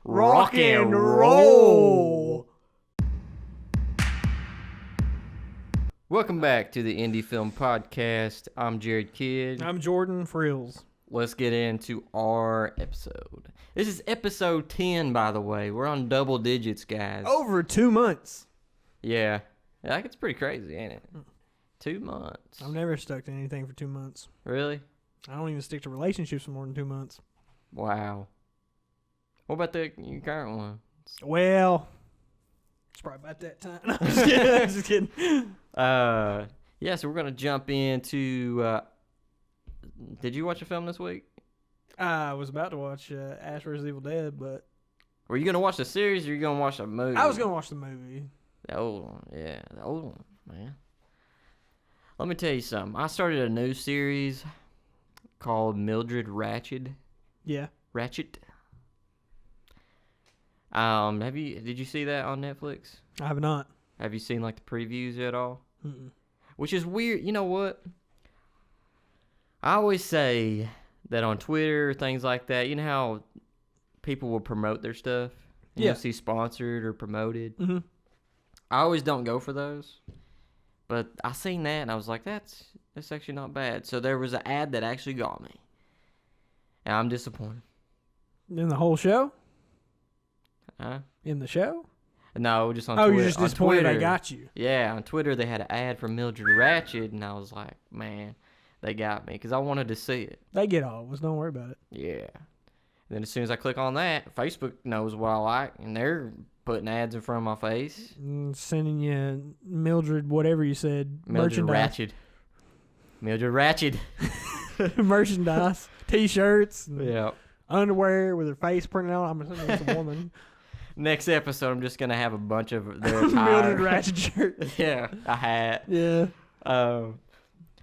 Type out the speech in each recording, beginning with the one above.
Rock and roll. Welcome back to the Indie Film Podcast. I'm Jared Kidd. I'm Jordan Frills. Let's get into our episode. This is episode 10, by the way. We're on double digits, guys. Over 2 months. Yeah. Like, it's pretty crazy, ain't it? 2 months. I've never stuck to anything for 2 months. Really? I don't even stick to relationships for more than 2 months. Wow. What about your current one? Well, it's probably about that time. No, I'm just kidding. Yeah, so we're going to jump into... did you watch a film this week? I was about to watch Ash vs. Evil Dead, but... Were you going to watch the series or you going to watch a movie? I was going to watch the movie. The old one, yeah. The old one, man. Let me tell you something. I started a new series called Mildred Ratched. Yeah. Ratchet. Did you see that on Netflix? I have not. Have you seen like the previews at all? Mm-mm. Which is weird. You know what? I always say that on Twitter, things like that, you know how people will promote their stuff? And Yeah. You'll see sponsored or promoted. Mm-hmm. I always don't go for those. But I seen that and I was like, that's actually not bad. So there was an ad that actually got me. And I'm disappointed. In the whole show? Huh? In the show? No, just on Oh, Twitter. you're just On disappointed I Twitter. got you. Yeah, on Twitter they had an ad for Mildred Ratched, and I was like, man, they got me because I wanted to see it. They get all of us. Don't worry about it. Yeah. And then as soon as I click on that, Facebook knows what I like, and they're putting ads in front of my face. Sending you Mildred, whatever you said, Mildred merchandise. Ratched. Mildred Ratched. Merchandise, T-shirts, and Yeah. underwear with her face printed out. I'm assuming it's a woman. Next episode, I'm just gonna have a bunch of their Mildred attire. Ratched shirt. Yeah, a hat. Yeah,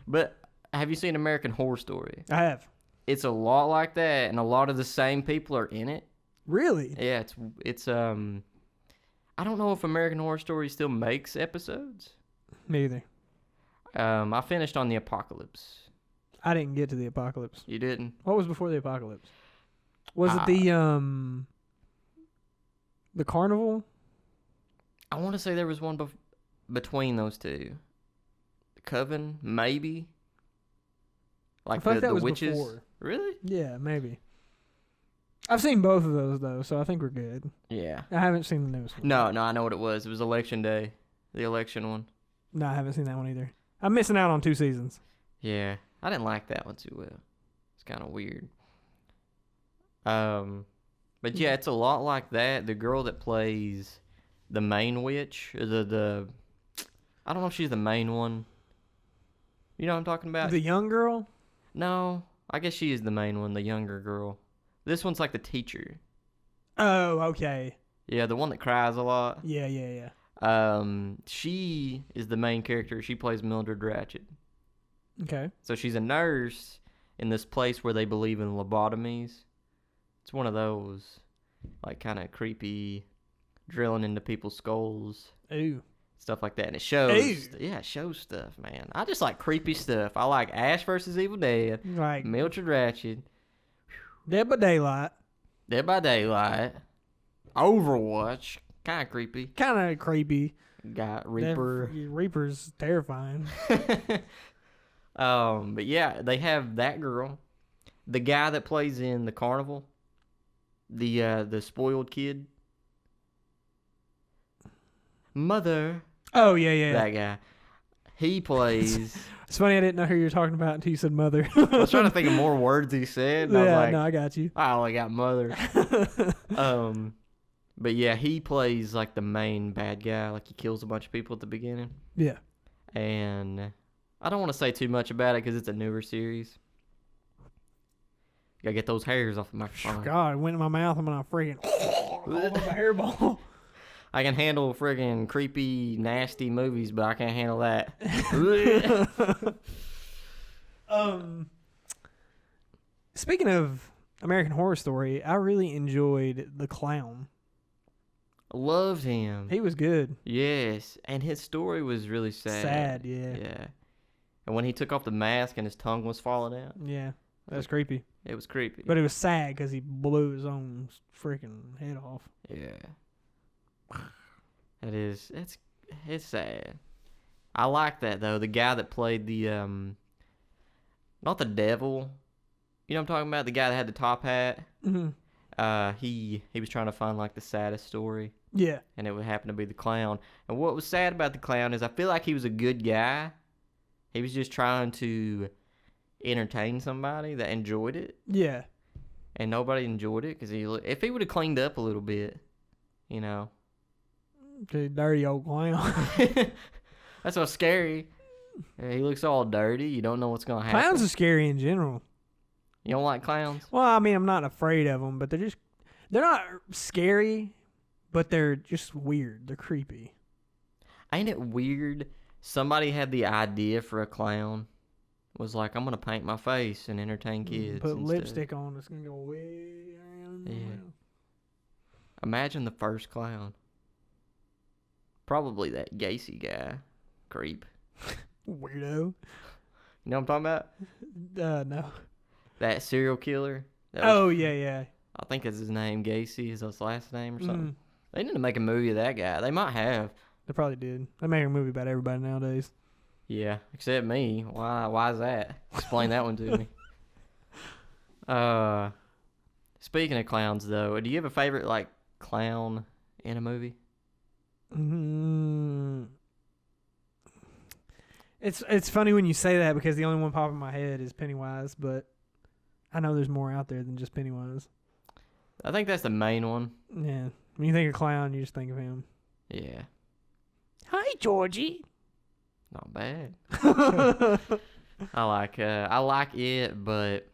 But have you seen American Horror Story? I have. It's a lot like that, and a lot of the same people are in it. Really? Yeah, it's I don't know if American Horror Story still makes episodes. Me either. I finished on the Apocalypse. I didn't get to the apocalypse. You didn't? What was before the apocalypse? Was it the carnival? I want to say there was one between those two. The Coven, maybe. Like I feel like that the was witches. before. Really? Yeah, maybe. I've seen both of those though, so I think we're good. Yeah. I haven't seen the newest one. No, I know what it was. It was Election Day, the election one. No, I haven't seen that one either. I'm missing out on 2 seasons. Yeah, I didn't like that one too well. It's kind of weird. But yeah, it's a lot like that. The girl that plays the main witch, the I don't know if she's the main one. You know what I'm talking about? The young girl? No, I guess she is the main one, the younger girl. This one's like the teacher. Oh, okay. Yeah, the one that cries a lot. Yeah. She is the main character. She plays Mildred Ratched. Okay. So she's a nurse in this place where they believe in lobotomies. It's one of those, like, kind of creepy, drilling into people's skulls, Ooh. stuff like that. And it shows, Ew. yeah, it shows stuff, man. I just like creepy stuff. I like Ash vs. Evil Dead, Like Mildred Ratched, Dead by Daylight. Dead by Daylight, Overwatch, kind of creepy. Kind of creepy. Got Reaper. Reaper's terrifying. But yeah, they have that girl, the guy that plays in the carnival, the spoiled kid, Mother. Oh, yeah. That guy. He plays. It's funny I didn't know who you were talking about until you said Mother. I was trying to think of more words he said. And I was like, no, I got you. I only got Mother. But yeah, he plays like the main bad guy. Like he kills a bunch of people at the beginning. Yeah. And I don't want to say too much about it because it's a newer series. You gotta get those hairs off the microphone. God, it went in my mouth. I'm gonna freaking all over my hairball. I can handle friggin' creepy, nasty movies, but I can't handle that. Speaking of American Horror Story, I really enjoyed The Clown. Loved him. He was good. Yes, and his story was really sad. Yeah. Yeah. And when he took off the mask and his tongue was falling out. Yeah. That's creepy. It was creepy. But it was sad because he blew his own freaking head off. Yeah. It's sad. I like that though. The guy that played the not the devil. You know what I'm talking about? The guy that had the top hat. Mm-hmm. He was trying to find like the saddest story, Yeah. and it would happen to be the clown. And what was sad about the clown is I feel like he was a good guy. He was just trying to entertain somebody that enjoyed it, Yeah. and nobody enjoyed it because if he would have cleaned up a little bit, you know. The dirty old clown. That's what's scary. He looks all dirty. You don't know what's gonna happen. Clowns are scary in general. You don't like clowns? Well, I mean, I'm not afraid of them, but they're not scary, but they're just weird. They're creepy. Ain't it weird? Somebody had the idea for a clown. Was like, I'm gonna paint my face and entertain kids. Put and lipstick on. It's gonna go way around. the Yeah. mouth. Imagine the first clown. Probably that Gacy guy. Creep. Weirdo. You know what I'm talking about? No. That serial killer. Oh yeah. I think that's his name. Gacy is his last name or something. Mm, They need to make a movie of that guy. They might have. they probably did. They make a movie about everybody nowadays. Yeah, except me. Why is that? Explain that one to me. Speaking of clowns though, do you have a favorite like clown in a movie? It's funny when you say that because the only one popping in my head is Pennywise, but I know there's more out there than just Pennywise. I think that's the main one. Yeah. When you think of clown, you just think of him. Yeah, Hi, Georgie. not bad. I like it, but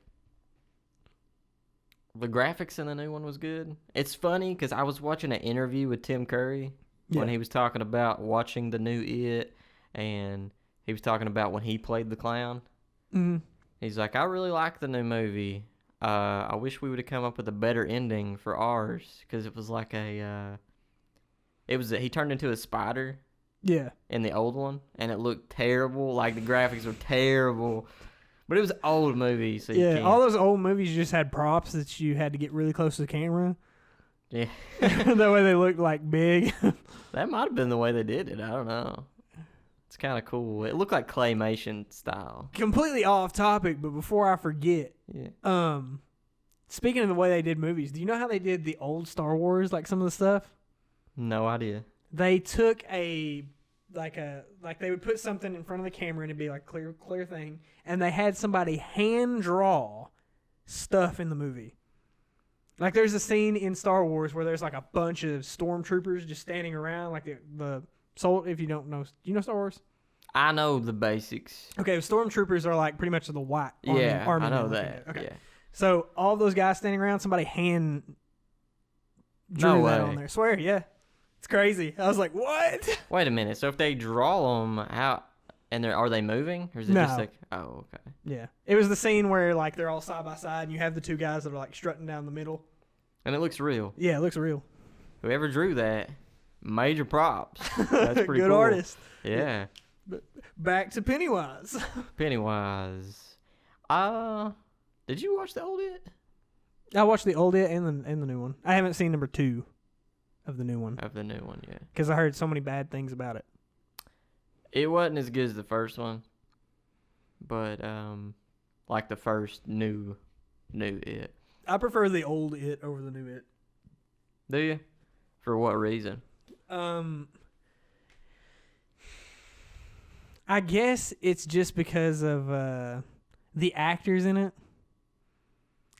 the graphics in the new one was good. It's funny because I was watching an interview with Tim Curry when he was talking about watching the new It, and he was talking about when he played the clown. Mm-hmm. He's like, I really like the new movie. I wish we would have come up with a better ending for ours because it was like he turned into a spider Yeah. in the old one, and it looked terrible. Like the graphics were terrible, but it was an old movie, so you Yeah. can't. All those old movies just had props that you had to get really close to the camera. Yeah, That way they looked like big. that might have been the way they did it. I don't know. It's kind of cool. It looked like claymation style. Completely off topic, but before I forget, Yeah. speaking of the way they did movies, do you know how they did the old Star Wars, like some of the stuff? No idea. They took they would put something in front of the camera and it'd be like clear thing, and they had somebody hand draw stuff in the movie. Like there's a scene in Star Wars where there's like a bunch of stormtroopers just standing around, like the soul. If you don't know, do you know Star Wars? I know the basics. Okay, stormtroopers are like pretty much the white army. Yeah, army I know men looking that. at. Okay, Yeah. so all those guys standing around, somebody hand drew No that way. on there. Swear, yeah, it's crazy. I was like, what? Wait a minute. So if they draw them out, and are they moving, or is it just No. like? Oh, okay. Yeah, it was the scene where like they're all side by side, and you have the two guys that are like strutting down the middle. And it looks real. Yeah, it looks real. Whoever drew that, major props. That's pretty Good cool. artist. Yeah. Back to Pennywise. Pennywise. Did you watch the old It? I watched the old It and the new one. I haven't seen number 2 of the new one Of the new one, yeah. because I heard so many bad things about it. It wasn't as good as the first one, but like the first new It. I prefer the old It over the new It. Do you? For what reason? I guess it's just because of the actors in it.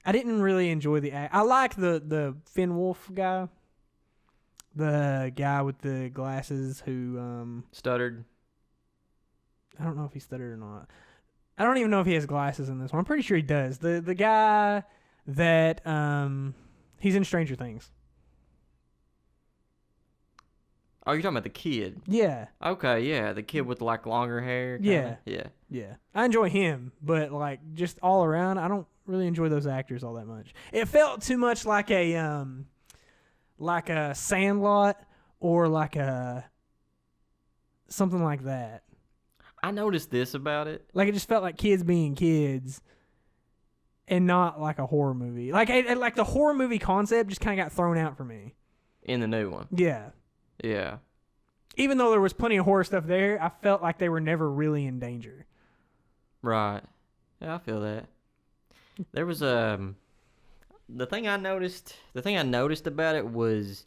I didn't really enjoy the act. I like the Finn Wolf guy, the guy with the glasses who Stuttered. I don't know if he stuttered or not. I don't even know if he has glasses in this one. I'm pretty sure he does. The guy that he's in Stranger Things. Oh, you're talking about the kid. Yeah. Okay, yeah, the kid with like longer hair. Kinda. Yeah. Yeah. I enjoy him, but like just all around, I don't really enjoy those actors all that much. It felt too much like a Sandlot or like a something like that. I noticed this about it. Like it just felt like kids being kids. and not like a horror movie. Like like the horror movie concept just kind of got thrown out for me. In the new one. Yeah. Yeah. Even though there was plenty of horror stuff there, I felt like they were never really in danger. Right. Yeah, I feel that. There was the thing I noticed about it was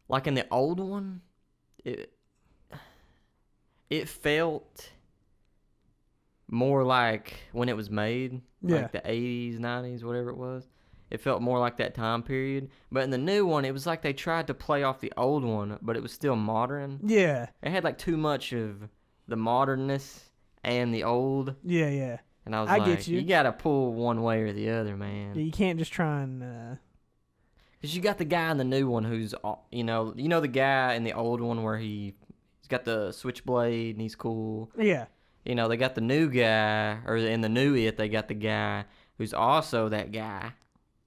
like in the old one, it felt more like when it was made, like the 80s, 90s, whatever it was. It felt more like that time period. But in the new one, it was like they tried to play off the old one, but it was still modern. Yeah. It had like too much of the modernness and the old. Yeah. And I was I like, get you. you got to pull one way or the other, man. You can't just try and... Because you got the guy in the new one who's, you know the guy in the old one where he's got the switchblade and he's cool. Yeah. You know, they got the new guy, or in the new It, they got the guy who's also that guy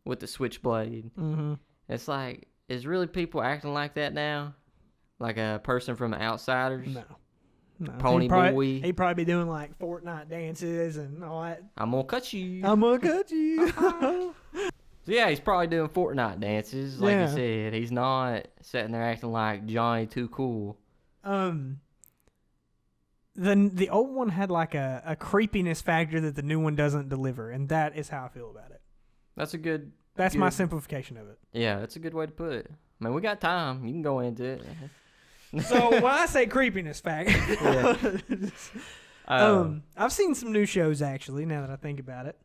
with the switchblade. Mm-hmm. It's like, is really people acting like that now? Like a person from Outsiders? No. Pony Boy? He'd probably be doing like Fortnite dances and all that. I'm gonna cut you. I'm gonna cut you. So yeah, he's probably doing Fortnite dances, like Yeah. you said. He's not sitting there acting like Johnny Too Cool. The old one had like a creepiness factor that the new one doesn't deliver, and that is how I feel about it. That's a good... That's my good- simplification of it. Yeah, that's a good way to put it. I mean, we got time. You can go into it. So when I say creepiness factor, I've seen some new shows actually. Now that I think about it,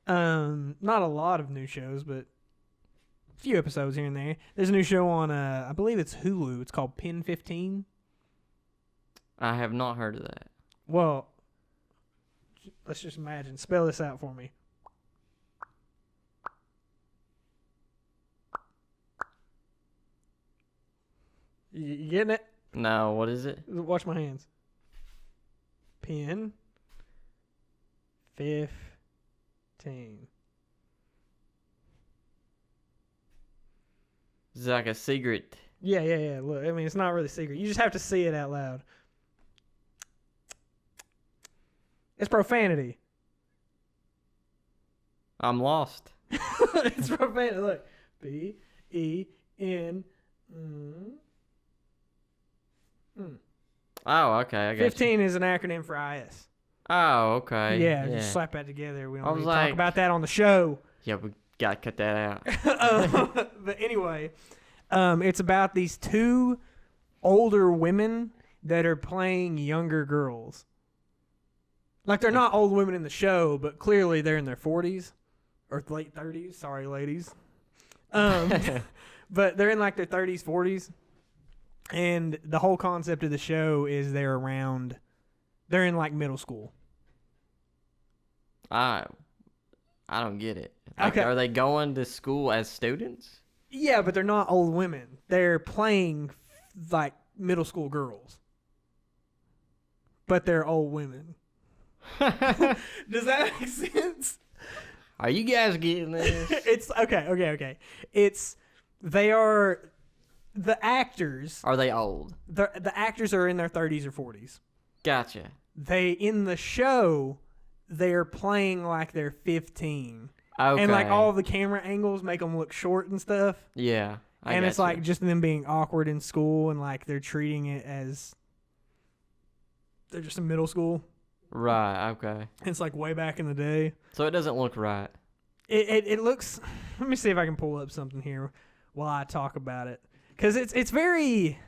not a lot of new shows, but a few episodes here and there. There's a new show on I believe it's Hulu. It's called Pen 15. I have not heard of that. Well, let's just imagine. Spell this out for me. You getting it? No, what is it? Watch my hands. Pen 15. It's like a secret. Yeah. Look, I mean, it's not really secret. You just have to see it out loud. It's profanity. I'm lost. It's profanity. Look. P-E-N. Oh, okay. I got 15 is an acronym for IS. Oh, okay. Yeah, just slap that together. We I don't was need to talk like- about that on the show. Yeah, we gotta cut that out. But anyway, it's about these two older women that are playing younger girls. Like, they're not old women in the show, but clearly they're in their 40s or late 30s. Sorry, ladies. But they're in like their 30s, 40s. And the whole concept of the show is they're in like middle school. I don't get it. Like, Okay. Are they going to school as students? Yeah, but they're not old women. They're playing like middle school girls. But they're old women. Does that make sense? Are you guys getting this? It's okay. They are the actors. Are they old? The actors are in their 30s or 40s. Gotcha. They in the show, they're playing like they're 15. Okay. And like all the camera angles make them look short and stuff. Yeah. And it's gotcha. like just them being awkward in school and like they're treating it as they're just in middle school. Right. Okay. It's like way back in the day. So it doesn't look right. It looks. Let me see if I can pull up something here while I talk about it, because it's very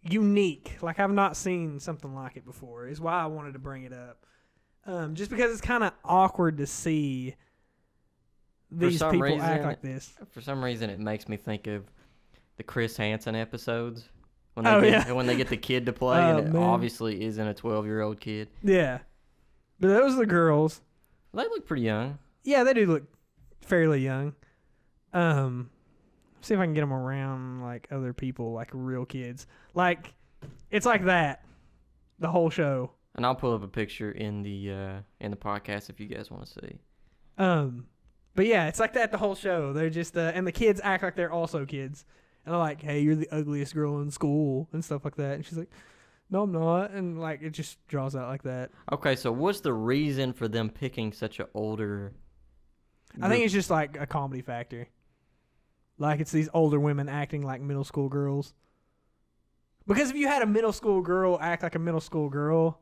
unique. Like, I've not seen something like it before. Is why I wanted to bring it up. Just because it's kind of awkward to see these some people reason, act like this. For some reason, it makes me think of the Chris Hansen episodes when they get the kid to play, Oh, and it man. obviously isn't a 12-year-old kid. Yeah, but those are the girls. They look pretty young. Yeah, they do look fairly young. See if I can get them around like other people, like real kids. Like, it's like that, the whole show. And I'll pull up a picture in the podcast if you guys want to see. But yeah, it's like that the whole show. They're just and the kids act like they're also kids. And they're like, "Hey, you're the ugliest girl in school," and stuff like that. And she's like, "No, I'm not." And like it just draws out like that. Okay, so what's the reason for them picking such an older I think it's just like a comedy factor. Like it's these older women acting like middle school girls. Because if you had a middle school girl act like a middle school girl,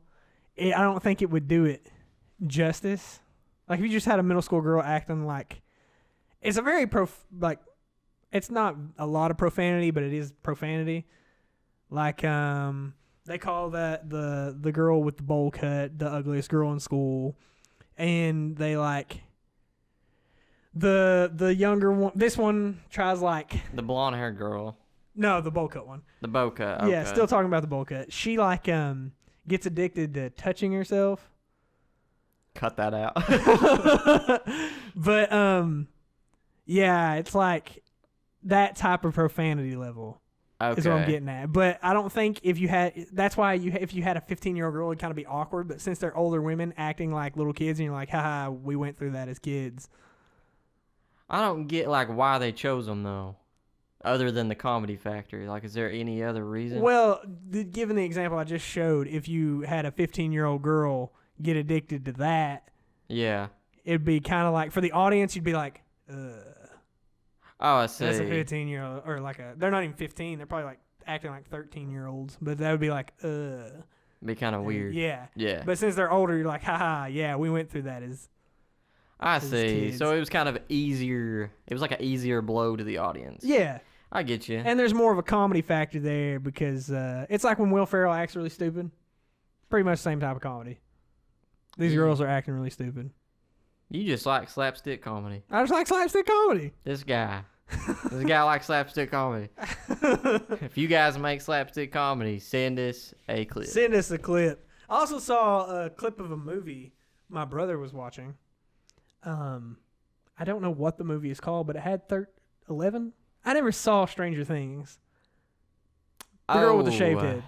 I don't think it would do it justice. Like if you just had a middle school girl acting like, it's a very it's not a lot of profanity, but it is profanity. Like they call that the girl with the bowl cut the ugliest girl in school, and they like the younger one. This one tries like the blonde haired girl. No, the bowl cut one. The bowl cut. Okay. Yeah, still talking about the bowl cut. She like gets addicted to touching herself. Cut that out. But yeah, it's like that type of profanity level. Okay. Is what I'm getting at. But I don't think if you had, that's why if you had a 15-year-old girl, it'd kind of be awkward. But since they're older women acting like little kids, and you're like, haha, we went through that as kids. I don't get like why they chose them though. Other than the comedy factor, like, is there any other reason? Well, given the example I just showed, if you had a 15-year-old girl get addicted to that, yeah, it'd be kind of like, for the audience, you'd be like, ugh. Oh, I see. That's a 15-year-old, or like they're not even 15, they're probably like acting like 13-year-olds, but that would be like, ugh. Be kind of weird. Yeah. Yeah. But since they're older, you're like, haha, yeah, we went through that as I see. kids. So it was kind of easier. It was like an easier blow to the audience. Yeah. I get you. And there's more of a comedy factor there because it's like when Will Ferrell acts really stupid. Pretty much the same type of comedy. These girls are acting really stupid. You just like slapstick comedy. I just like slapstick comedy. This guy likes slapstick comedy. If you guys make slapstick comedy, send us a clip. Send us a clip. I also saw a clip of a movie my brother was watching. I don't know what the movie is called, but it had 11. I never saw Stranger Things. The girl with the shaved head.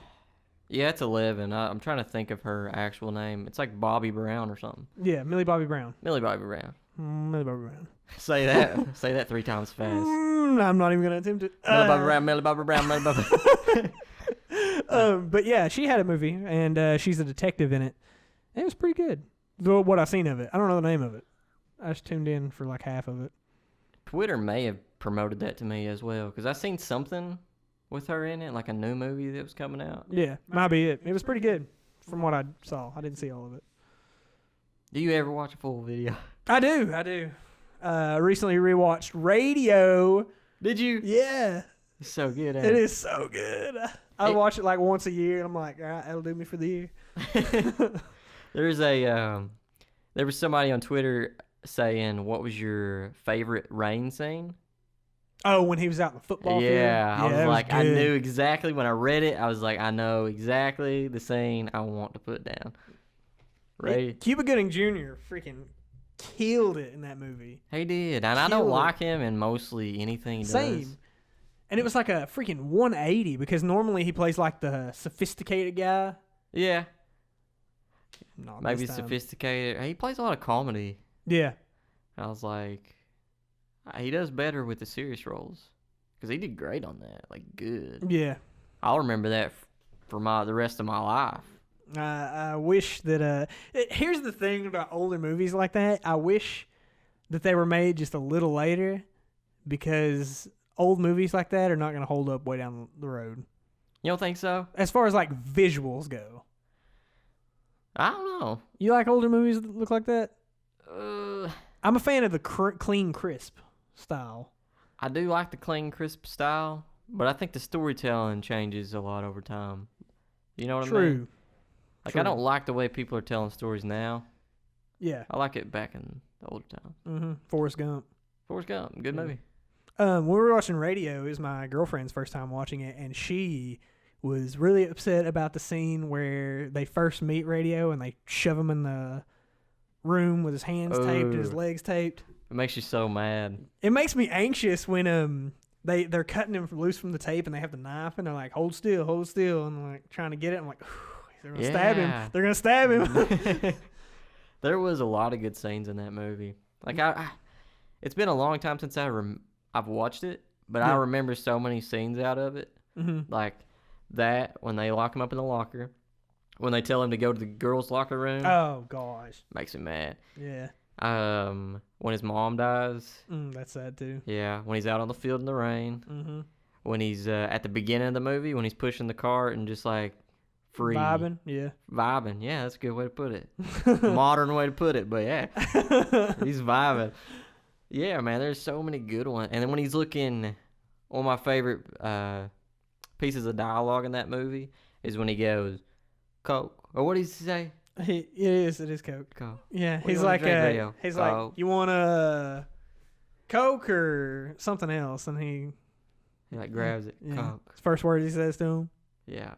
Yeah, it's 11. I'm trying to think of her actual name. It's like Bobby Brown or something. Yeah, Millie Bobby Brown. Millie Bobby Brown. Millie Bobby Brown. Say that. Say that 3 times fast. I'm not even going to attempt it. Millie Bobby Brown, Millie Bobby Brown, Millie Bobby Brown. But yeah, she had a movie, and she's a detective in it. And it was pretty good. What I've seen of it. I don't know the name of it. I just tuned in for like half of it. Twitter may have promoted that to me as well, because I seen something with her in it, like a new movie that was coming out. Yeah, might be it. It was pretty good from what I saw. I didn't see all of it. Do you ever watch a full video? I do. Recently rewatched Radio. Did you? Yeah. It's so good, It is so good. I watch it like once a year, and I'm like, all right, that'll do me for the year. There was somebody on Twitter saying, what was your favorite rain scene? Oh, when he was out in the football field? Yeah, I was like, I good. knew exactly when I read it. I was like, I know exactly the scene I want to put down. Right? Cuba Gooding Jr. freaking killed it in that movie. He did, and I don't like him in mostly anything he does. Same. And it was like a freaking 180 because normally he plays like the sophisticated guy. Yeah. Not Maybe this time. sophisticated. He plays a lot of comedy. Yeah. I was like, he does better with the serious roles, because he did great on that, like good. Yeah. I'll remember that for the rest of my life. I wish that here's the thing about older movies like that. I wish that they were made just a little later, because old movies like that are not going to hold up way down the road. You don't think so? As far as like visuals go. I don't know. You like older movies that look like that? Uh, I'm a fan of the clean, crisp style. I do like the clean, crisp style, but I think the storytelling changes a lot over time. You know what I mean? True. Like, True. I don't like the way people are telling stories now. Yeah. I like it back in the old times. Mm-hmm. Forrest Gump. Forrest Gump, good movie. When we were watching Radio, it was my girlfriend's first time watching it, and she was really upset about the scene where they first meet Radio and they shove him in the room with his hands taped and his legs taped. It makes you so mad. It makes me anxious when they're cutting him loose from the tape and they have the knife and they're like, hold still, and they're like trying to get it. I'm like, they're gonna stab him. They're gonna stab him. There was a lot of good scenes in that movie. Like it's been a long time since I've watched it, but I remember so many scenes out of it. Mm-hmm. Like that when they lock him up in the locker, when they tell him to go to the girls' locker room. Oh gosh, Makes me mad. yeah. when his mom dies. That's sad too. Yeah, when he's out on the field in the rain. Mm-hmm. When he's at the beginning of the movie, when he's pushing the cart and just like free. Vibing, yeah. Vibing, yeah, that's a good way to put it. Modern way to put it, but yeah. He's vibing. Yeah, man, there's so many good ones. And then when he's looking, one of my favorite pieces of dialogue in that movie is when he goes, Coke. Or what does he say? It is Coke. Coke. Yeah, What he's do you wanna like, drink, Radio? he's Coke. like, you want a Coke or something else? And he like grabs it. Yeah. Coke. First words he says to him. Yeah.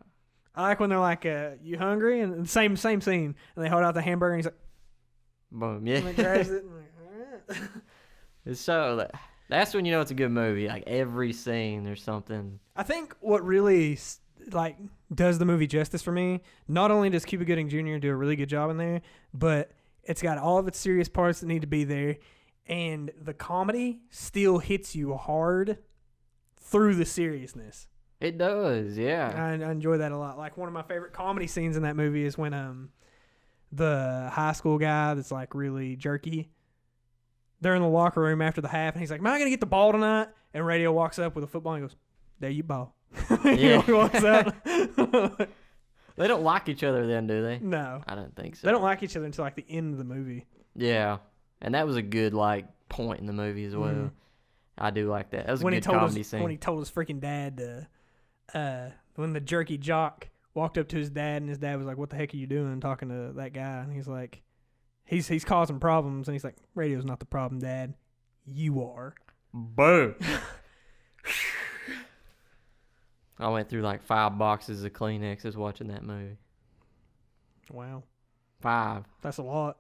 I like when they're like, you hungry? And same scene. And they hold out the hamburger and he's like, Boom. Yeah. and he grabs it. And like, all right. It's so that's when you know it's a good movie. Like every scene, there's something. I think what really like does the movie justice for me, not only does Cuba Gooding Jr. do a really good job in there, but it's got all of its serious parts that need to be there, and the comedy still hits you hard through the seriousness. It does, yeah. I enjoy that a lot. Like one of my favorite comedy scenes in that movie is when the high school guy that's like really jerky, they're in the locker room after the half, and he's like, "Am I gonna get the ball tonight?" And Radio walks up with a football and he goes, "There you ball." Yeah. He walks out. They don't like each other then, do they? No, I don't think so. they don't like each other until like the end of the movie. Yeah, and that was a good like point in the movie as well. Mhm. I do like that. That was When a he good told comedy his scene. when he told his freaking dad to, when the jerky jock walked up to his dad and his dad was like, "What the heck are you doing?" talking to that guy, and he's like, he's causing problems, and he's like, "Radio's not the problem, Dad. You are." Boom. I went through like 5 boxes of Kleenexes watching that movie. Wow, 5. that's a lot.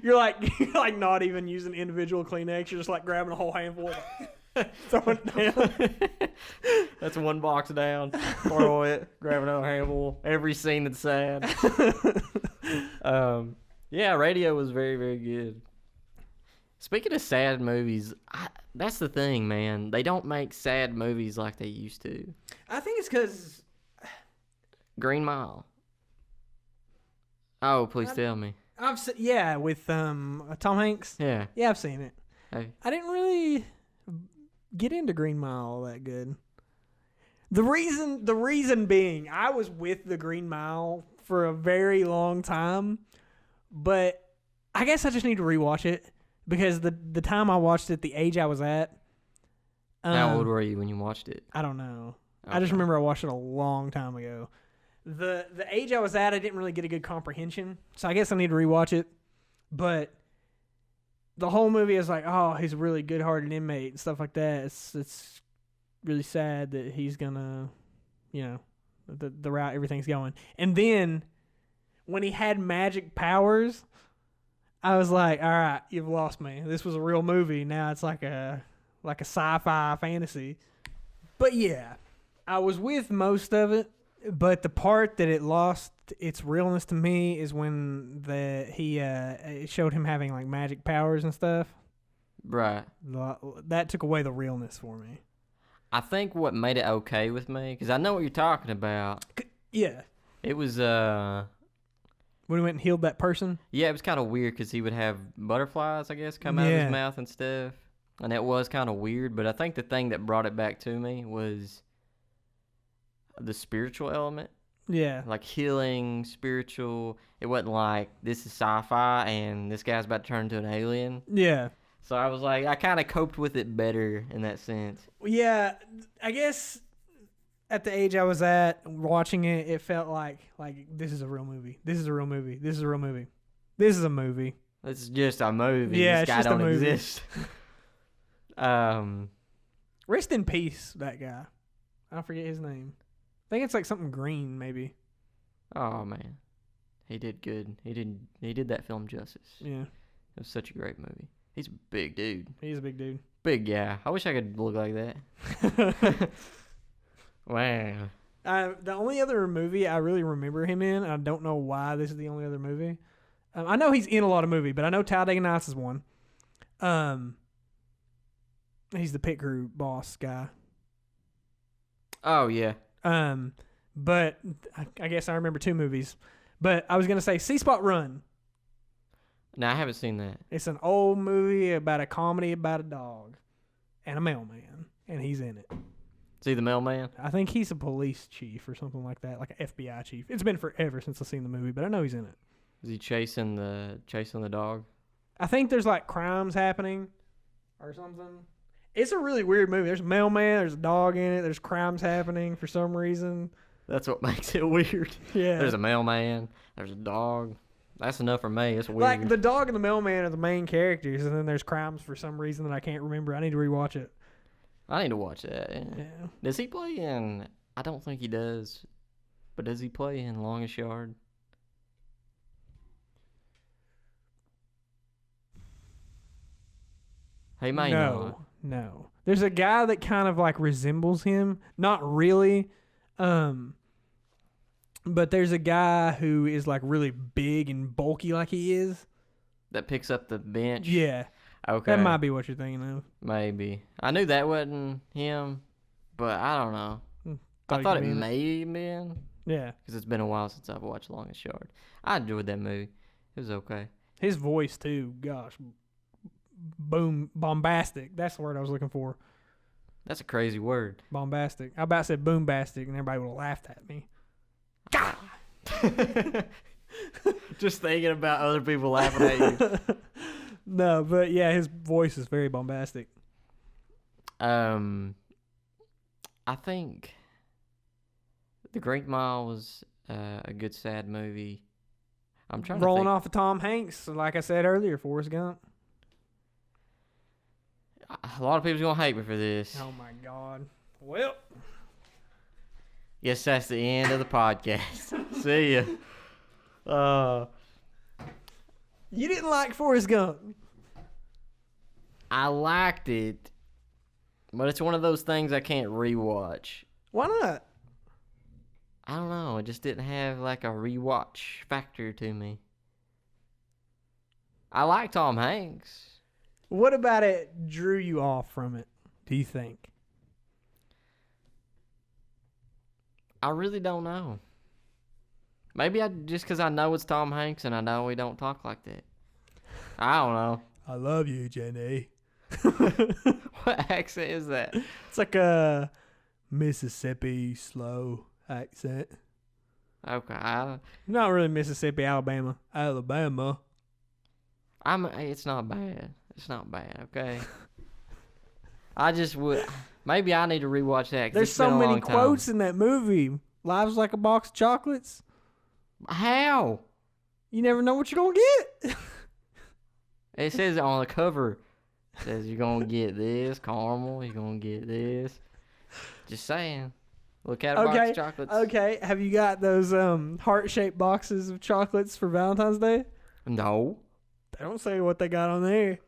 You're like not even using individual Kleenex. You're just like grabbing a whole handful, like, throwing it down. That's 1 box down. Throw it. Grab another handful. Every scene that's sad. Yeah, Radio was very, very good. Speaking of sad movies, that's the thing, man. They don't make sad movies like they used to. I think it's because Green Mile. Oh, please tell me. I've seen, with Tom Hanks. Yeah. Yeah, I've seen it. Hey. I didn't really get into Green Mile all that good. The reason being, I was with the Green Mile for a very long time, but I guess I just need to rewatch it because the time I watched it, the age I was at. How old were you when you watched it? I don't know. Okay. I just remember I watched it a long time ago. The age I was at, I didn't really get a good comprehension, so I guess I need to rewatch it. But the whole movie is like, oh, he's a really good-hearted inmate and stuff like that. It's really sad that he's gonna, the route everything's going. And then when he had magic powers, I was like, all right, you've lost me. This was a real movie. Now it's like a sci-fi fantasy. But yeah, I was with most of it. But the part that it lost its realness to me is when it showed him having like magic powers and stuff. Right. That took away the realness for me. I think what made it okay with me, because I know what you're talking about. Yeah. It was, when he went and healed that person? yeah, it was kind of weird because he would have butterflies, I guess, come out of Yeah. his mouth and stuff. And that was kind of weird, but I think the thing that brought it back to me was the spiritual element. Yeah. Like healing, spiritual. It wasn't like, this is sci-fi and this guy's about to turn into an alien. Yeah. So I was like, I kind of coped with it better in that sense. Yeah, I guess at the age I was at, watching it, it felt like this is a real movie. This is a real movie. This is a real movie. This is a movie. It's just a movie. Yeah, this it's guy just a don't movie. exist. Rest in peace, that guy. I forget his name. I think it's like something green, maybe. Oh man, he did good. He did that film justice. Yeah, It was such a great movie. He's a big dude. he's a big dude. Big guy. I wish I could look like that. Wow. The only other movie I really remember him in, I don't know why this is the only other movie. I know he's in a lot of movies, but I know Talladega Nights is one. He's the pit crew boss guy. Oh yeah. But I guess I remember 2 movies. But I was gonna say C Spot Run. No, I haven't seen that. It's an old movie about a comedy about a dog and a mailman, and he's in it. Is he the mailman? I think he's a police chief or something like that, like an FBI chief. It's been forever since I've seen the movie, but I know he's in it. Is he chasing the dog? I think there's like crimes happening or something. It's a really weird movie. There's a mailman, there's a dog in it, there's crimes happening for some reason. That's what makes it weird. Yeah. There's a mailman, there's a dog. That's enough for me. It's weird. Like the dog and the mailman are the main characters, and then there's crimes for some reason that I can't remember. I need to rewatch it. I need to watch that. Yeah. Does he play in? I don't think he does. But does he play in Longest Yard? He may not. No. There's a guy that kind of like resembles him. Not really. But there's a guy who is like really big and bulky like he is. That picks up the bench? Yeah. Okay. That might be what you're thinking of. Maybe. I knew that wasn't him, but I don't know. I thought it may have been. Yeah. Because it's been a while since I've watched Longest Yard. I enjoyed that movie. It was okay. His voice too, gosh. Bombastic. That's the word I was looking for. That's a crazy word. Bombastic. I about said boombastic, and everybody would have laughed at me. God. Just thinking about other people laughing at you. No, but yeah, his voice is very bombastic. I think The Green Mile was a good sad movie. I'm trying Rolling to think. off of Tom Hanks, like I said earlier, Forrest Gump. A lot of people's gonna hate me for this. Oh my God. Well, Yes, that's the end of the podcast. See ya. you didn't like Forrest Gump. I liked it, but it's one of those things I can't rewatch. Why not? I don't know. It just didn't have like a rewatch factor to me. I like Tom Hanks. What about it drew you off from it, do you think? I really don't know. Maybe just because I know it's Tom Hanks and I know we don't talk like that. I don't know. I love you, Jenny. What accent is that? It's like a Mississippi slow accent. Okay. Not really Mississippi, Alabama. Alabama. It's not bad. It's not bad, okay? I just would... Maybe I need to rewatch that. 'Cause There's so many quotes in that movie. Life's like a box of chocolates. How? You never know what you're going to get. It says on the cover. It says you're going to get this caramel. You're going to get this. Just saying. Look at a box of chocolates. Okay. Have you got those heart-shaped boxes of chocolates for Valentine's Day? No. They don't say what they got on there.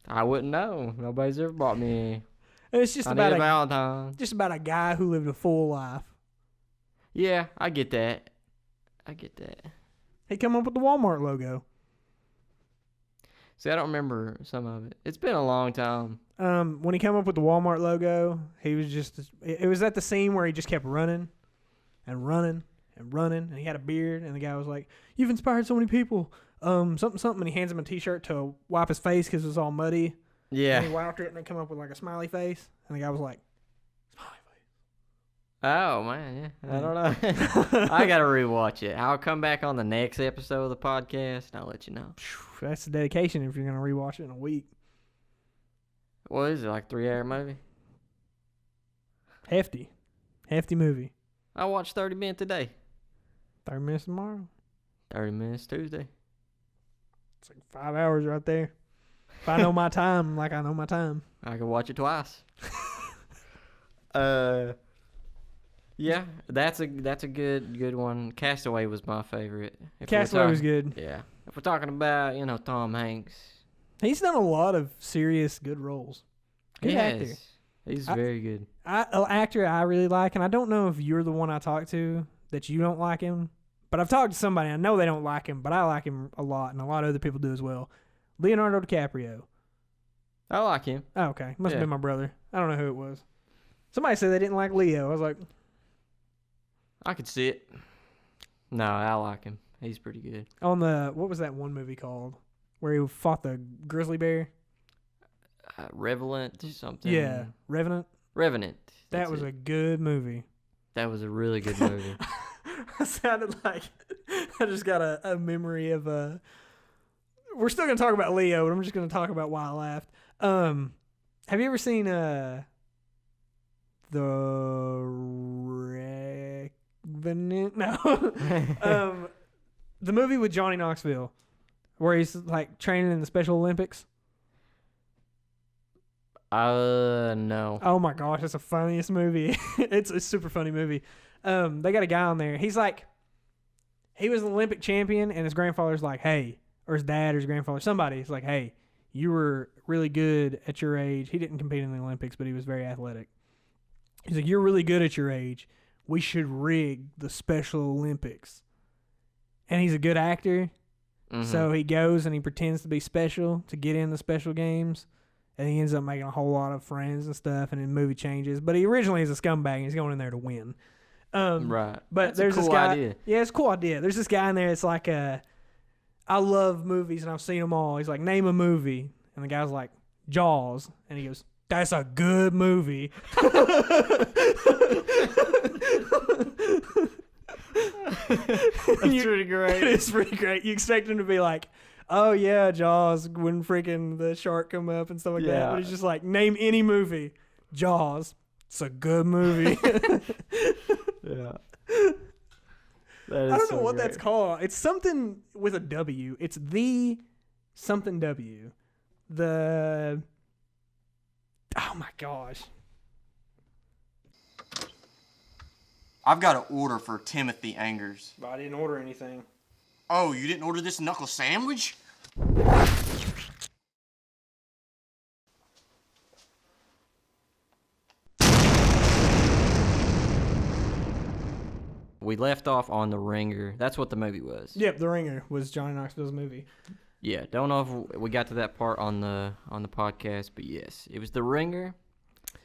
I wouldn't know. Nobody's ever bought me. And it's just I about need a Valentine. just about a guy who lived a full life. Yeah, I get that. He come up with the Walmart logo. See, I don't remember some of it. It's been a long time. When he came up with the Walmart logo, he was just... It was at the scene where he just kept running and running and running, and he had a beard, and the guy was like, "You've inspired so many people." Something, and he hands him a T-shirt to wipe his face because it was all muddy. Yeah. And he wiped it, and they come up with like a smiley face, and the guy was like, "Smiley face." Oh, man, yeah. I don't know. I got to rewatch it. I'll come back on the next episode of the podcast, and I'll let you know. That's the dedication if you're going to rewatch it in a week. What is it, like 3-hour movie? Hefty movie. I watched 30 minutes today. 30 minutes tomorrow. 30 minutes Tuesday. It's like 5 hours right there. If I know my time, like I know my time. I could watch it twice. Yeah, that's a good one. Castaway was my favorite. Castaway was good. Yeah. If we're talking about, Tom Hanks. He's done a lot of serious good roles. Good actor. He's very good. An actor I really like, and I don't know if you're the one I talk to that you don't like him, but I've talked to somebody. I know they don't like him, but I like him a lot, and a lot of other people do as well. Leonardo DiCaprio. I like him. Oh, okay. Must have been my brother. I don't know who it was. Somebody said they didn't like Leo. I was like, I could see it. No, I like him. He's pretty good. on the, what was that one movie called? where he fought the grizzly bear. Revenant something. Yeah, Revenant. Revenant. That was a good movie. That was a really good movie. I sounded like I just got a memory of we're still gonna talk about Leo, but I'm just gonna talk about why I laughed. Have you ever seen the Revenant? No. The movie with Johnny Knoxville, where he's like training in the Special Olympics. No. Oh my gosh, it's the funniest movie. It's a super funny movie. They got a guy on there. He was an Olympic champion, and his grandfather's like, hey, or his dad or his grandfather, somebody's like, hey, you were really good at your age. He didn't compete in the Olympics, but he was very athletic. He's like, you're really good at your age. We should rig the Special Olympics. And he's a good actor, so he goes and he pretends to be special to get in the special games. And he ends up making a whole lot of friends and stuff, and the movie changes. But he originally is a scumbag, and he's going in there to win. Right. But That's there's a cool this guy. idea. Yeah, it's a cool idea. There's this guy in there. It's like I love movies, and I've seen them all. He's like, name a movie. And the guy's like, Jaws. And he goes, that's a good movie. That's pretty great. It is pretty great. You expect him to be like, oh yeah, Jaws, when freaking the shark come up and stuff like that. But he's just like, name any movie. Jaws. It's a good movie. Yeah. I don't know what that's called. It's something with a W. It's the something W. Oh my gosh. I've got an order for Timothy Angers. But I didn't order anything. Oh, you didn't order this knuckle sandwich? We left off on The Ringer. That's what the movie was. Yep, The Ringer was Johnny Knoxville's movie. Yeah, don't know if we got to that part on the podcast, but yes, it was The Ringer.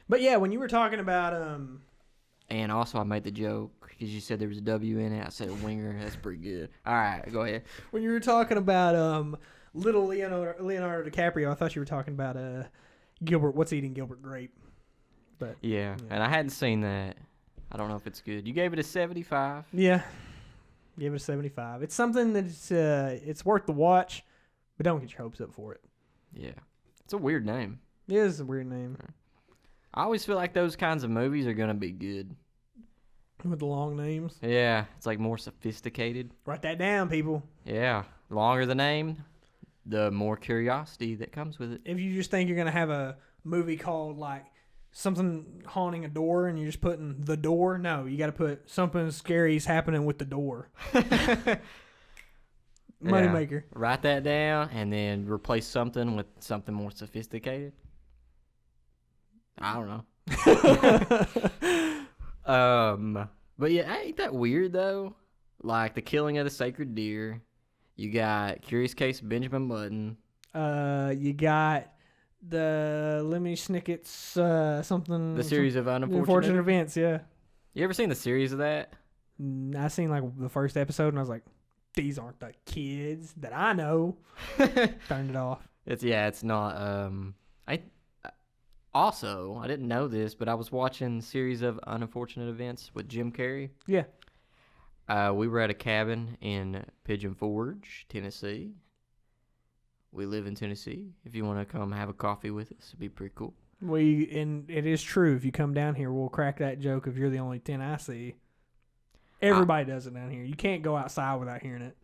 But yeah, when you were talking about And also, I made the joke because you said there was a W in it. I said winger. That's pretty good. All right, go ahead. when you were talking about little Leonardo DiCaprio, I thought you were talking about Gilbert. What's Eating Gilbert Grape? But Yeah, and I hadn't seen that. I don't know if it's good. You gave it a 75. yeah, give it a 75. It's something that's it's worth the watch, but don't get your hopes up for it. Yeah, it's a weird name. It is a weird name I always feel like those kinds of movies are gonna be good. with the long names. Yeah, it's like more sophisticated. Write that down, people. Yeah, the longer the name, the more curiosity that comes with it. If you just think you're gonna have a movie called like something haunting a door and you're just putting the door, no, you got to put something scary's happening with the door. Moneymaker. Write that down and then replace something with something more sophisticated. I don't know. But yeah, ain't that weird though? Like The Killing of the Sacred Deer. You got Curious Case of Benjamin Button. You got the Lemony Snicket's something. The series of Unfortunate Events. Yeah. You ever seen the series of that? I seen like the first episode and I was like, these aren't the kids that I know. Turned it off. It's not. Also, I didn't know this, but I was watching the series of Unfortunate Events with Jim Carrey. Yeah. We were at a cabin in Pigeon Forge, Tennessee. We live in Tennessee. If you want to come have a coffee with us, it'd be pretty cool. And it is true. If you come down here, we'll crack that joke if you're the only 10 I see. Everybody does it down here. You can't go outside without hearing it.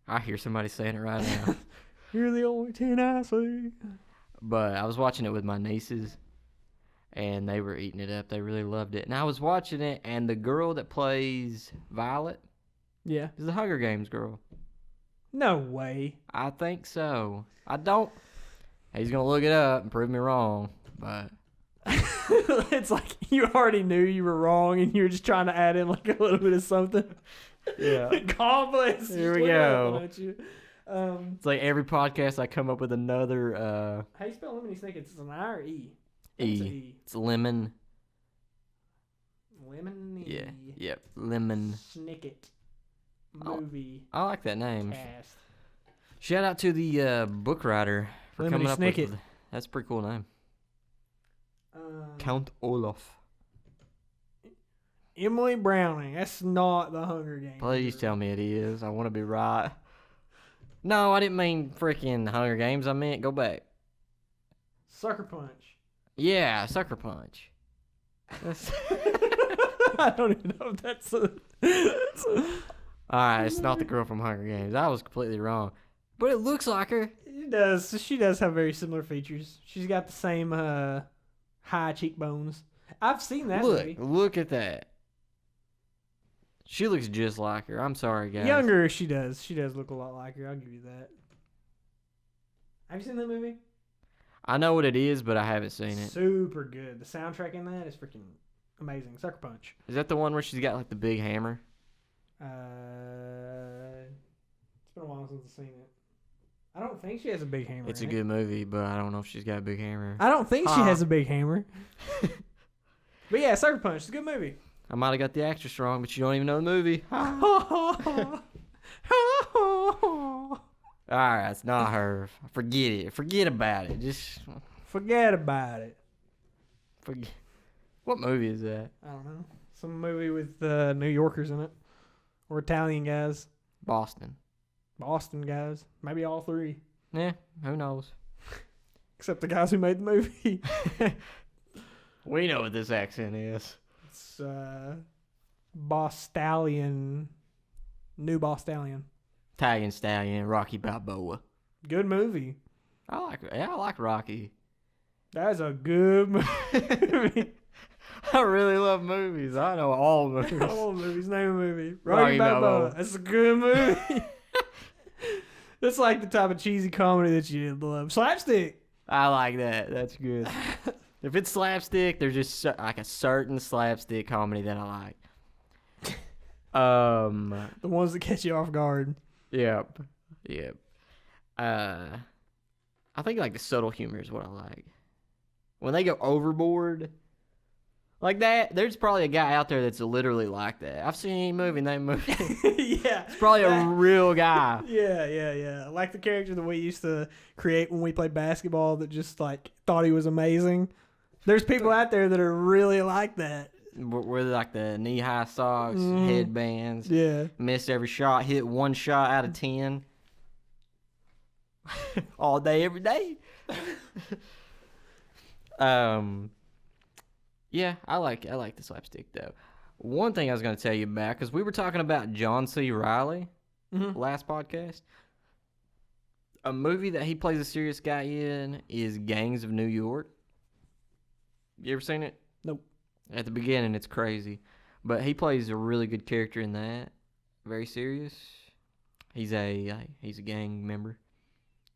I hear somebody saying it right now. You're the only 10 I see. But I was watching it with my nieces, and they were eating it up. They really loved it. And I was watching it, and the girl that plays Violet Yeah. is the Hunger Games girl. No way. I think so. I don't. He's going to look it up and prove me wrong, but... It's like you already knew you were wrong and you were just trying to add in like a little bit of something. Yeah. Complex. Here we go. It's like every podcast I come up with another... how you spell Lemony Snicket? It's an I or E? E. It's lemon. Lemony. Yeah. Yep. Lemon. Snicket. Movie. I like that name. Cast. Shout out to the book writer for Lemony coming up Snicket. with. That's a pretty cool name. Count Olaf. Emily Browning. That's not the Hunger Games. Please tell me it is. I want to be right. No, I didn't mean freaking Hunger Games. I meant go back. Sucker Punch. Yeah, Sucker Punch. That's I don't even know if that's a... Alright, it's not the girl from Hunger Games. I was completely wrong. But it looks like her. It does. She does have very similar features. She's got the same high cheekbones. I've seen that movie. Look at that. She looks just like her. I'm sorry, guys. Younger, she does. She does look a lot like her. I'll give you that. Have you seen that movie? I know what it is, but I haven't seen it. Super good. The soundtrack in that is freaking amazing. Sucker Punch. Is that the one where she's got like the big hammer? It's been a while since I've seen it. I don't think she has a big hammer. It's a in it. good movie, but I don't know if she's got a big hammer. I don't think she has a big hammer. But yeah, Sucker Punch. It's a good movie. I might have got the actress wrong, but you don't even know the movie. Alright, it's not her. Forget it. Forget about it. Just Forget about it. forget. What movie is that? I don't know. Some movie with New Yorkers in it. Or Italian guys. Boston. Boston guys. Maybe all three. Yeah, who knows? Except the guys who made the movie. We know what this accent is. It's Bostallion. New Bostallion. Italian Stallion, Rocky Balboa. Good movie. I like Rocky. That's a good movie. I really love movies. I know all movies. All movies. Name a movie. Rocky Rocky Balboa. Balboa. That's a good movie. That's like the type of cheesy comedy that you love. Slapstick. I like that. That's good. If it's slapstick, there's just like a certain slapstick comedy that I like. The ones that catch you off guard. Yep. I think like the subtle humor is what I like. When they go overboard like that, there's probably a guy out there that's literally like that. I've seen a movie named movie. Yeah. It's probably a real guy. Yeah. Like the character that we used to create when we played basketball that just like thought he was amazing. There's people out there that are really like that. Where like the knee-high socks, headbands. Yeah. Missed every shot, hit one shot out of 10. All day, every day. Yeah, I like the slapstick though. One thing I was going to tell you about, because we were talking about John C. Reilly last podcast. A movie that he plays a serious guy in is Gangs of New York. You ever seen it? Nope. At the beginning, it's crazy, but he plays a really good character in that. Very serious. He's a gang member,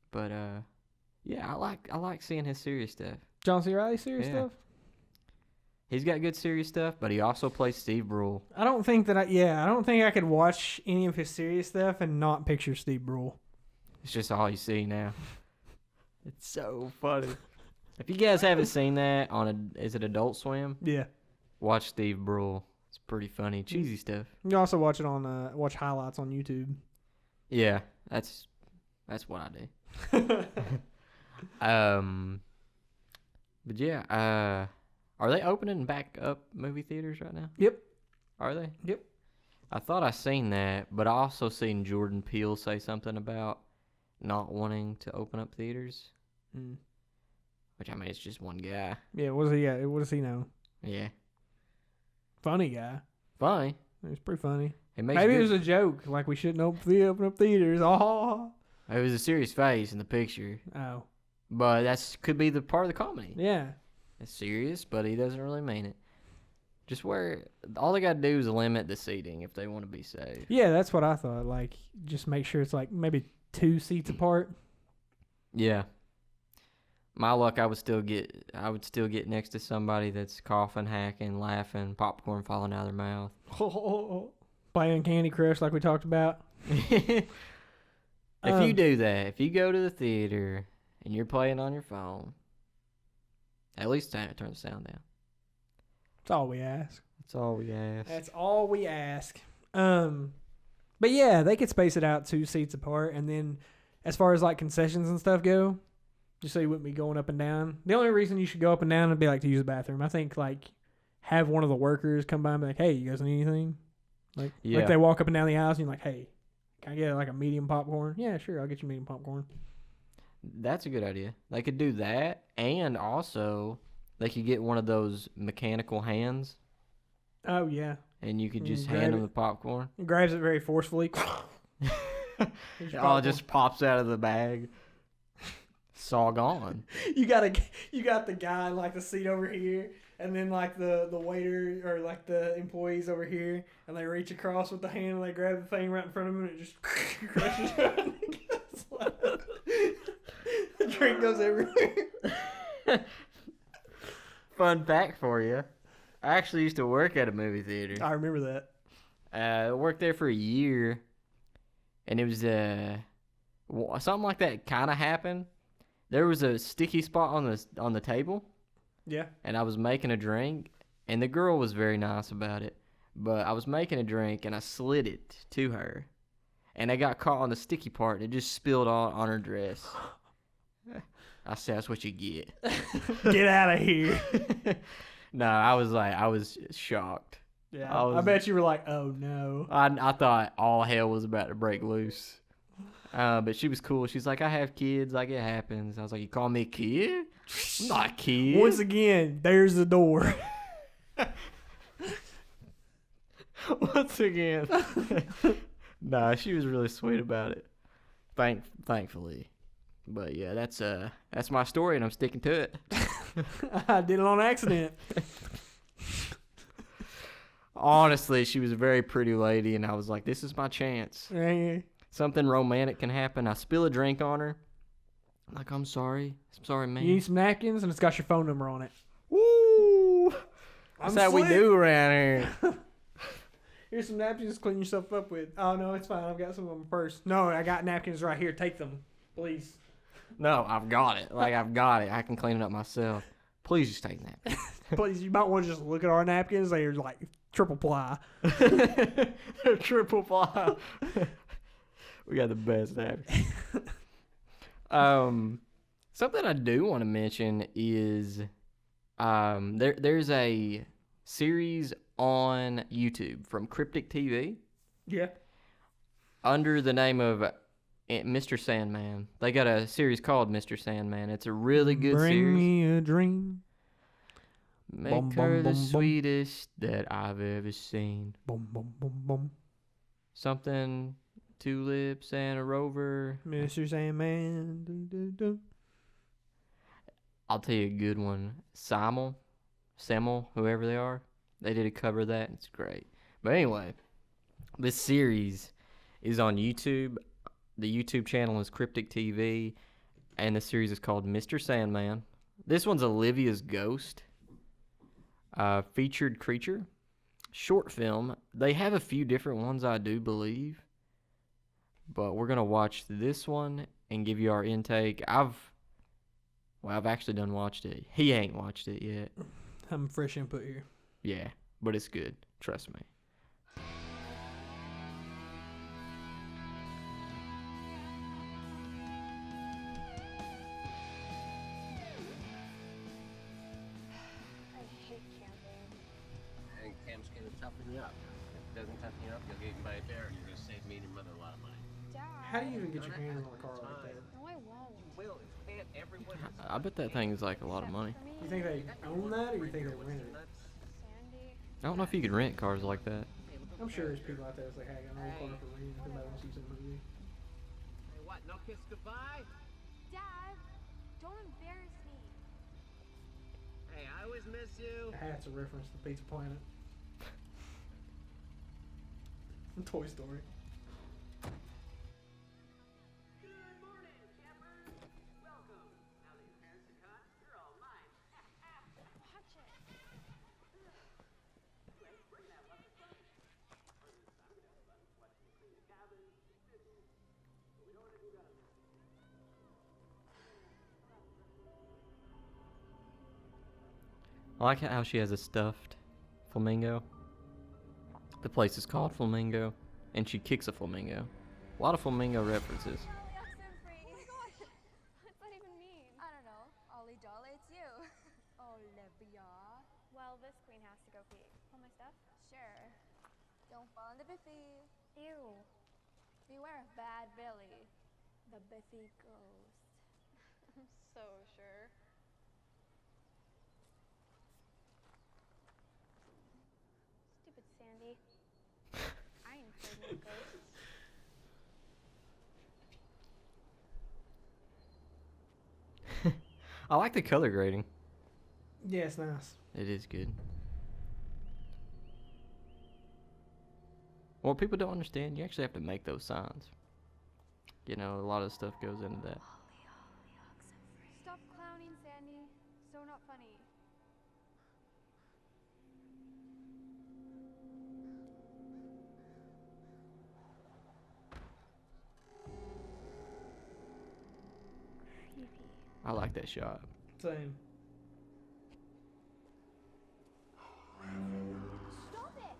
but yeah, I like seeing his serious stuff. John C. Reilly serious stuff? He's got good serious stuff, but he also plays Steve Brule. I don't think I could watch any of his serious stuff and not picture Steve Brule. It's just all you see now. It's so funny. If you guys haven't seen that is it Adult Swim? Yeah. Watch Steve Brule. It's pretty funny, cheesy stuff. You can also watch it on watch highlights on YouTube. Yeah, that's what I do. But yeah, are they opening back up movie theaters right now? Yep. Are they? Yep. I thought I seen that, but I also seen Jordan Peele say something about not wanting to open up theaters. Which, I mean, it's just one guy. Yeah, what does he know? Yeah. Funny guy. Funny. It's pretty funny. Maybe it was a joke, like we shouldn't open up theaters. Oh. It was a serious face in the picture. Oh. But could be the part of the comedy. Yeah. It's serious, but he doesn't really mean it. Just all they got to do is limit the seating if they want to be safe. Yeah, that's what I thought. Like, just make sure it's like maybe 2 seats apart. Yeah. My luck, I would still get next to somebody that's coughing, hacking, laughing, popcorn falling out of their mouth. Playing Candy Crush like we talked about. If you do that, if you go to the theater and you're playing on your phone, at least turn the sound down. That's all we ask. That's all we ask. That's all we ask. But yeah, they could space it out 2 seats apart, and then as far as like concessions and stuff go, just so you wouldn't be going up and down. The only reason you should go up and down would be like to use the bathroom. I think like have one of the workers come by and be like, hey, you guys need anything? Like they walk up and down the aisles and you're like, hey, can I get like a medium popcorn? Yeah, sure, I'll get you medium popcorn. That's a good idea. They could do that, and also they could get one of those mechanical hands. Oh yeah. And you could just hand them the popcorn. He grabs it very forcefully. It all just pops out of the bag. It's all gone. You got the guy in like the seat over here, and then like the waiter or like the employees over here, and they reach across with the hand and they grab the thing right in front of them and it just crushes it. The drink goes everywhere. Fun fact for you. I actually used to work at a movie theater. I remember that. I worked there for a year, and it was something like that kind of happened. There was a sticky spot on the table. Yeah. And I was making a drink, and the girl was very nice about it. But I was making a drink, and I slid it to her, and I got caught on the sticky part, and it just spilled all on her dress. I said, "That's what you get." Get out of here. No, I was shocked. Yeah, I bet you were like, "Oh no!" I thought all hell was about to break loose. But she was cool. She's like, "I have kids. Like it happens." I was like, "You call me a kid? I'm not a kid." Once again, there's the door. Once again. Nah, she was really sweet about it. Thankfully. But yeah, that's my story, and I'm sticking to it. I did it on accident. Honestly, she was a very pretty lady, and I was like, this is my chance. Something romantic can happen. I spill a drink on her. I'm like, I'm sorry, man. You need some napkins, and it's got your phone number on it. Woo! That's how we do around here. Here's some napkins to clean yourself up with. Oh, no, it's fine. I've got some in my purse. No, I got napkins right here. Take them, please. No, I've got it. I've got it. I can clean it up myself. Please just take napkins. Please, you might want to just look at our napkins. They're like triple ply. They're triple ply. We got the best napkins. Something I do want to mention is there's a series on YouTube from Cryptic TV. Yeah. Under the name of Mr. Sandman. They got a series called Mr. Sandman. It's a really good series. Bring me a dream. Make her the sweetest that I've ever seen. Boom, boom, boom, boom. Something, tulips and a rover. Mr. Sandman. Dun, dun, dun. I'll tell you a good one. Semmel, whoever they are. They did a cover of that. It's great. But anyway, this series is on YouTube. The YouTube channel is Cryptic TV, and the series is called Mr. Sandman. This one's Olivia's Ghost. Featured creature. Short film. They have a few different ones, I do believe. But we're going to watch this one and give you our intake. I've actually done watched it. He ain't watched it yet. I'm fresh input here. Yeah, but it's good. Trust me. How do you even get your hands on a car like that? No, I won't. I bet that thing is like a lot of money. You think they own that, or you think they rent it? Sandy. I don't know if you can rent cars like that. I'm sure there's people out there that's like, hey, I got an old car for rent if anybody wants to see some movie. Hey, what? No kiss goodbye? Dad, don't embarrass me. Hey, I always miss you. That's a reference to Pizza Planet. Toy Story. Watch it. I like how she has a stuffed flamingo. The place is called Flamingo, and she kicks a flamingo. A lot of flamingo references. Really awesome, Frank. Don't fall in the Biffy. Ew. Beware of bad Billy, the Biffy ghost. I'm so sure. Stupid Sandy. I ain't afraid of no ghosts. I like the color grading. Yeah, it's nice. It is good. What people don't understand, you actually have to make those signs. You know, a lot of stuff goes into that. Stop clowning, Sandy. So not funny. Creepy. I like that shot. Same. Stop it!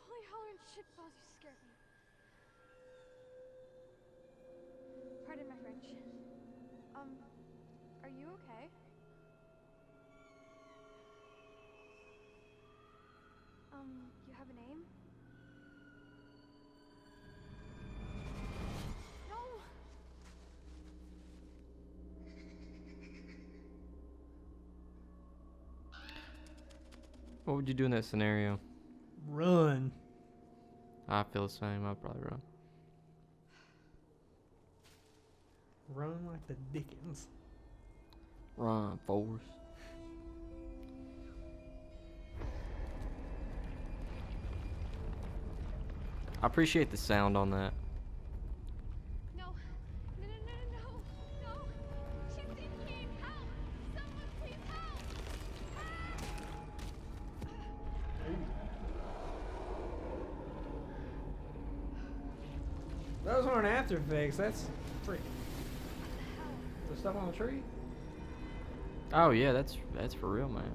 Holy holler and shit balls, you scared me. Pardon my French. Are you okay? You have a name? No! What would you do in that scenario? Run. I feel the same. I'd probably run. Run like the Dickens. Run, Forrest. I appreciate the sound on that. No! No, no, no, no, no! No! She's in here! Help! Someone please help! Those aren't After Effects. That's freaking. The stuff on the tree? Oh yeah, that's for real, man.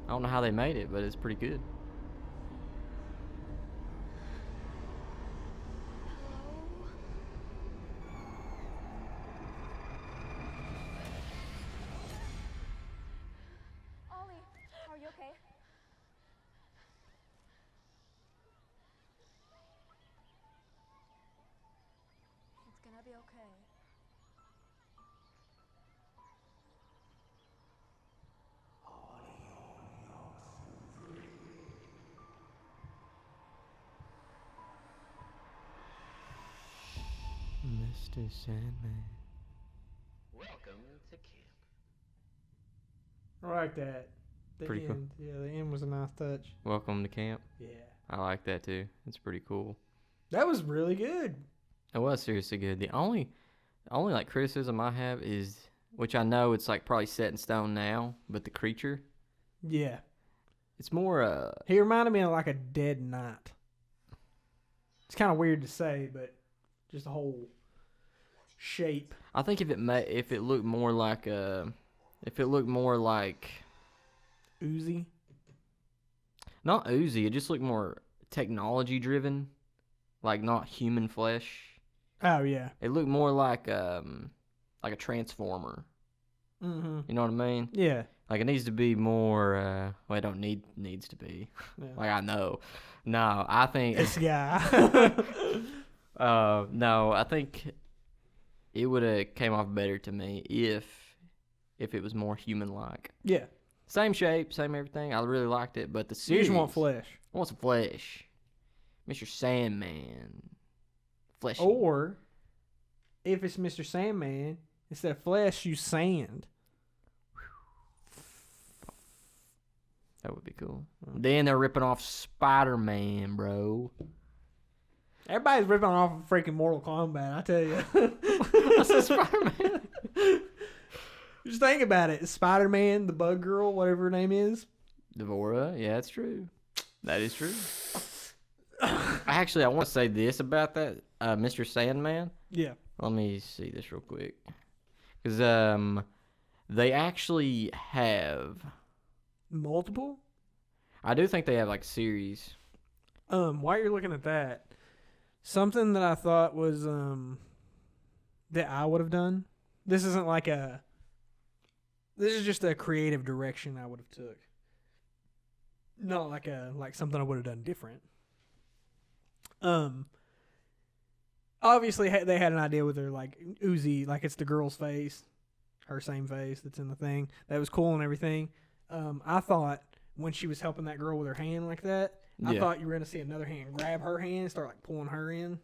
I don't know how they made it, but it's pretty good. Ollie, are you okay? It's gonna be okay. Mr. Sandman. Welcome to camp. I like that. The Pretty cool. end. Yeah, the end was a nice touch. Welcome to camp. Yeah. I like that too. It's pretty cool. That was really good. It was seriously good. The only like criticism I have is, which I know it's like probably set in stone now, but the creature, Yeah. it's more He reminded me of like a dead knight. It's kind of weird to say, but just the whole shape. I think if it looked more like Oozy. not Uzi, it just looked more technology driven, like not human flesh. Oh, yeah. It looked more like a transformer. Mm-hmm. You know what I mean? Yeah. Like it needs to be more. Well, it don't needs to be. Yeah. Like I know. No, I think. This guy. No, I think it would have came off better to me if it was more human like. Yeah. Same shape, same everything. I really liked it, but the You series just want flesh. I want some flesh. Mr. Sandman. Fleshy. Or, if it's Mr. Sandman, instead of flesh, use sand. That would be cool. Then they're ripping off Spider-Man, bro. Everybody's ripping off of freaking Mortal Kombat, I tell you. What's a Spider-Man? Just think about it. Spider-Man, the Bug Girl, whatever her name is. Devora, yeah, that's true. That is true. Actually, I want to say this about that, Mr. Sandman. Yeah. Let me see this real quick, because they actually have. Multiple? I do think they have like series. While you're looking at that, something that I thought was that I would have done. This isn't like a. This is just a creative direction I would have took. Not like something I would have done different. Obviously they had an idea with her like Uzi, like it's the girl's face, her same face that's in the thing. That was cool and everything. I thought when she was helping that girl with her hand like that, I thought you were gonna see another hand grab her hand and start like pulling her in.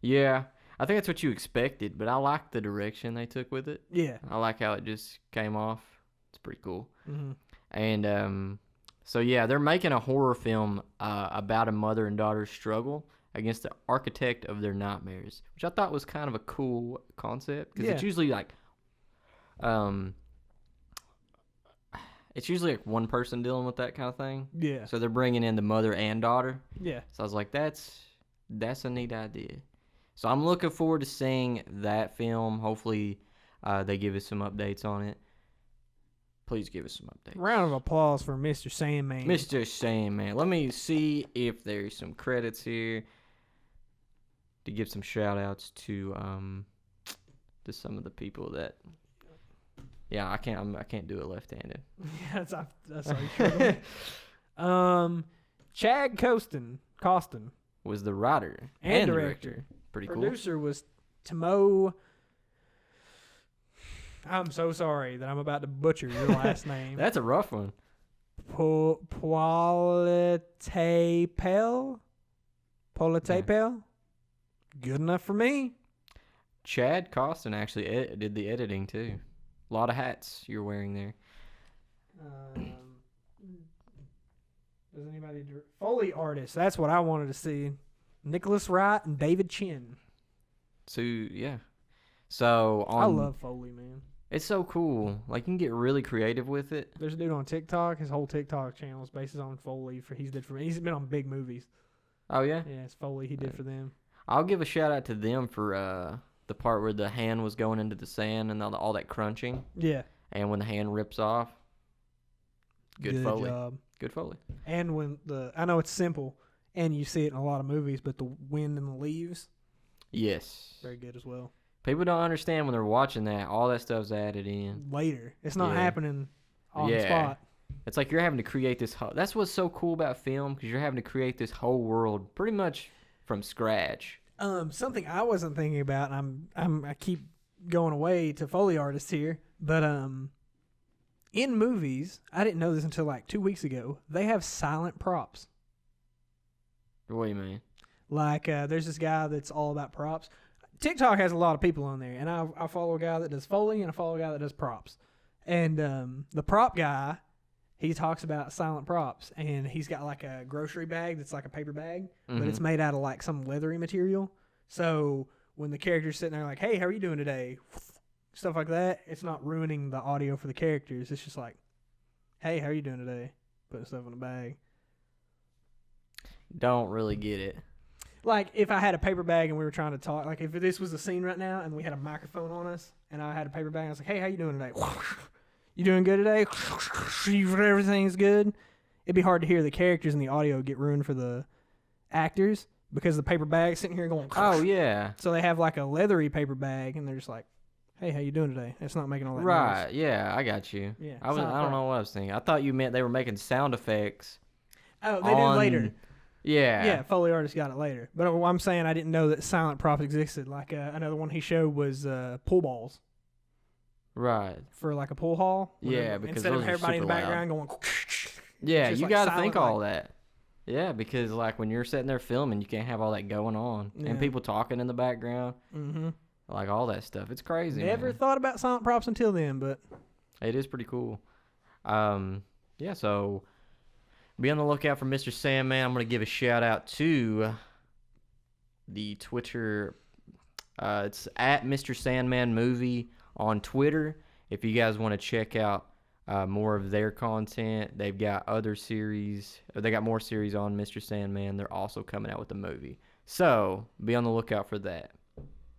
Yeah, I think that's what you expected, but I like the direction they took with it. Yeah. I like how it just came off. It's pretty cool. Mm-hmm. And so yeah, they're making a horror film about a mother and daughter's struggle against the architect of their nightmares, which I thought was kind of a cool concept because it's usually like, it's usually like one person dealing with that kind of thing. Yeah. So they're bringing in the mother and daughter. Yeah. So I was like, that's a neat idea. So I'm looking forward to seeing that film. Hopefully, they give us some updates on it. Please give us some updates. Round of applause for Mr. Sandman. Mr. Sandman. Let me see if there's some credits here to give some shout outs to some of the people that. Yeah, I can't do it left-handed. Yeah, that's all you should. Chad Costin Was the writer and director. Pretty cool. Producer was Timo. I'm so sorry that I'm about to butcher your last name. That's a rough one. Politepel? Good enough for me. Chad Costin actually did the editing too. A lot of hats you're wearing there. Does anybody Foley artists? That's what I wanted to see. Nicholas Wright and David Chin. So yeah. So I love Foley, man. It's so cool. Like you can get really creative with it. There's a dude on TikTok. His whole TikTok channel is based on Foley. He's been on big movies. Oh yeah. Yeah, it's Foley. He did for them. I'll give a shout out to them for the part where the hand was going into the sand and all that crunching. Yeah. And when the hand rips off. Good Foley. Job. Good Foley. And when I know it's simple, and you see it in a lot of movies, but the wind and the leaves. Yes. Very good as well. People don't understand when they're watching that. All that stuff's added in. Later. It's not happening on the spot. It's like you're having to create this whole... That's what's so cool about film, because you're having to create this whole world pretty much from scratch. Something I wasn't thinking about, and I keep going away to Foley artists here, but in movies, I didn't know this until like 2 weeks ago, they have silent props. What do you mean? Like, there's this guy that's all about props. TikTok has a lot of people on there, and I follow a guy that does Foley, and I follow a guy that does props. And the prop guy, he talks about silent props, and he's got like a grocery bag that's like a paper bag, but it's made out of like some leathery material. So when the character's sitting there like, hey, how are you doing today? Stuff like that, it's not ruining the audio for the characters. It's just like, hey, how are you doing today? Putting stuff in a bag. Don't really get it. Like, if I had a paper bag and we were trying to talk, like if this was a scene right now and we had a microphone on us and I had a paper bag, I was like, hey, how you doing today? You doing good today? Everything's good? It'd be hard to hear the characters and the audio get ruined for the actors because the paper bag's sitting here going, oh, yeah. So they have like a leathery paper bag and they're just like, hey, how you doing today? It's not making all that right, noise. yeah, I got you. Yeah, I don't know what I was thinking. I thought you meant they were making sound effects. Oh, they did later. Yeah. Yeah, Foley artist got it later. But I'm saying I didn't know that silent props existed. Like another one he showed was pool balls. Right. For like a pool hall. Yeah, because instead those of are everybody in the super background loud. going. Yeah, just you like got to silent, think all like- that. Yeah, because like when you're sitting there filming, you can't have all that going on Yeah. and people talking in the background, Mm-hmm. like all that stuff. It's crazy. Never man. thought about silent props until then, but It is pretty cool. Yeah, so be on the lookout for Mr. Sandman. I'm going to give a shout out to the Twitter. It's at Mr. Sandman Movie on Twitter. If you guys want to check out more of their content, they've got other series. They got more series on Mr. Sandman. They're also coming out with a movie. So be on the lookout for that.